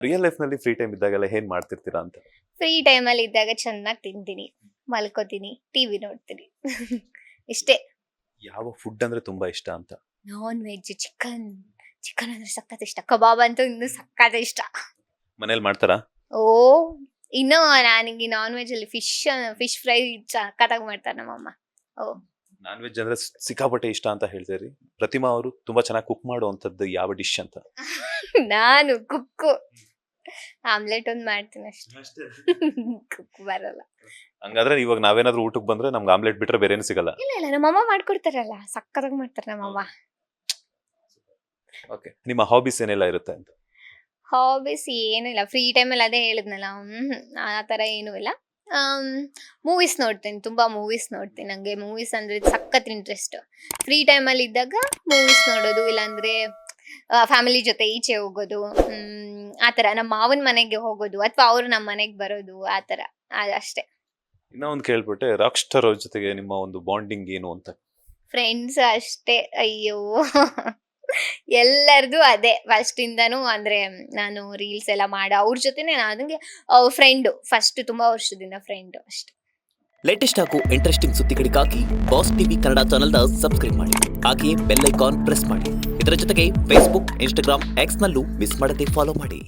Real life ನಲ್ಲಿ free time ಇದ್ದಾಗೆಲ್ಲ ಏನ್ ಮಾಡ್ತಿರ್ತೀರಾ ಅಂತ? ಫ್ರೀ ಟೈಮಲ್ಲಿ ಇದ್ದಾಗ ಚೆನ್ನಾಗಿ ತಿಂತೀನಿ, ಮಲ್ಕೋತೀನಿ, ಟಿವಿ ನೋಡ್ತೀನಿ. ಇಷ್ಟೇ. ಯಾವ ಫುಡ್ ಅಂದ್ರೆ ತುಂಬಾ ಇಷ್ಟ ಅಂತ? ನಾನ್ ವೆಜ್, ಚಿಕನ್ ಅಂದ್ರೆ ಸಖತ್ ಇಷ್ಟ. ಕಬಾಬ್ ಅಂತೂ ಇನ್ನು ಸಖತ್ ಇಷ್ಟ. ಮನೇಲಿ ಮಾಡ್ತಾರಾ? ಓ, ಇನ್ನು ನನಗೆ ನಾನ್ ವೆಜ್ ಅಲ್ಲಿ ಫಿಶ್ ಫ್ರೈ ಸಖತ್ತಾಗಿ ಮಾಡ್ತಾರೆ ನಮ್ಮಮ್ಮ. ಓ, ನಾನ್ ವೆಜ್ ಅಂದ್ರೆ ಸಿಕ್ಕಾಪಟ್ಟೆ ಇಷ್ಟ ಅಂತ ಹೇಳ್ತೀರಿ. ಪ್ರತಿಮಾ ಅವರು ತುಂಬಾ ಚೆನ್ನಾಗಿ ಕುಕ್ ಮಾಡುವಂತದ್ದು ಯಾವ ಡಿಶ್ ಅಂತ? ನಾನು ಕುಕ್ಕು ಆಮ್ಲೆಟ್ ಒಂದ್ ಮಾಡ್ತೀನಿ ಅಷ್ಟೇ. ಕುಕ್ ಬರಲ್ಲ. ಹಂಗಾದ್ರೆ ಇವಾಗ ನಾವೇನಾದ್ರೂ ಊಟಕ್ಕೆ ಬಂದ್ರೆ ನಮ್ಗೆ ಆಮ್ಲೆಟ್ ಬಿಟ್ರೆ ಬೇರೇನು ಸಿಗಲ್ಲ. ಇಲ್ಲ ನಮ್ಮಮ್ಮ ಮಾಡ್ಕೊಡ್ತಾರಲ್ಲ, ಸಕ್ಕತ್ತಾಗಿ ಮಾಡ್ತಾರೆ ನಮ್ಮಮ್ಮ. ಓಕೆ, ನಿಮ್ಮ ಹಾಬೀಸ್ ಏನೆಲ್ಲ ಇರುತ್ತೆ ಅಂತ? ಹಾಬೀಸ್ ಏನು ಇಲ್ಲ, ಫ್ರೀ ಟೈಮಲ್ಲಿ ಅದೇ ಹೇಳಿದ್ನಲ್ಲ, ಆ ಥರ ಏನೂ ಇಲ್ಲ. ಮೂವೀಸ್ ನೋಡ್ತೀನಿ, ತುಂಬಾ ಮೂವೀಸ್ ನೋಡ್ತೀನಿ. ನಂಗೆ ಮೂವೀಸ್ ಅಂದ್ರೆ ಸಖತ್ ಇಂಟ್ರೆಸ್ಟ್. ಫ್ರೀ ಟೈಮಲ್ಲಿ ಇದ್ದಾಗ ಮೂವೀಸ್ ನೋಡೋದು, ಇಲ್ಲಾಂದ್ರೆ ಫ್ಯಾಮಿಲಿ ಜೊತೆ ಈಚೆ ಹೋಗೋದು, ಆ ಥರ ನಮ್ಮ ಮಾವನ ಮನೆಗೆ ಹೋಗೋದು, ಅಥವಾ ಅವ್ರು ನಮ್ಮ ಮನೆಗೆ ಬರೋದು, ಆ ಥರ ಅಷ್ಟೇ. ಇನ್ನ ಒಂದು ಕೇಳ್ಬಿಟ್ಟೆ, ರಾಕ್ ಸ್ಟಾರ್ ಅವ್ರ ಜೊತೆಗೆ ನಿಮ್ಮ ಒಂದು ಬಾಂಡಿಂಗ್ ಏನು ಅಂತ? ಫ್ರೆಂಡ್ಸ್ ಅಷ್ಟೇ. ಅಯ್ಯೋ, ಎಲ್ಲರದು ಅದೇ ಫಸ್ಟ್ ಇಂದಾನು. ಅಂದ್ರೆ ನಾನು ರೀಲ್ಸ್ ಎಲ್ಲ ಮಾಡೋ ಅವ್ರ ಜೊತೆನೆ ನನಗೆ ಫ್ರೆಂಡು, ಫಸ್ಟ್ ತುಂಬಾ ವರ್ಷದಿಂದ ಫ್ರೆಂಡು ಅಷ್ಟೇ. ಲೇಟೆಸ್ಟ್ ಹಾಗೂ ಇಂಟ್ರೆಸ್ಟಿಂಗ್ ಸುದ್ದಿಗಳಿಗಾಗಿ ಬಾಸ್ ಟಿವಿ ಕನ್ನಡ ಚಾನೆಲ್ನ ಸಬ್ಸ್ಕ್ರೈಬ್ ಮಾಡಿ. ಹಾಗೆಯೇ ಬೆಲ್ ಐಕಾನ್ ಪ್ರೆಸ್ ಮಾಡಿ. ಇದರ ಜೊತೆಗೆ ಫೇಸ್ಬುಕ್, ಇನ್ಸ್ಟಾಗ್ರಾಮ್, ಎಕ್ಸ್ ನಲ್ಲೂ ಮಿಸ್ ಮಾಡದೆ ಫಾಲೋ ಮಾಡಿ.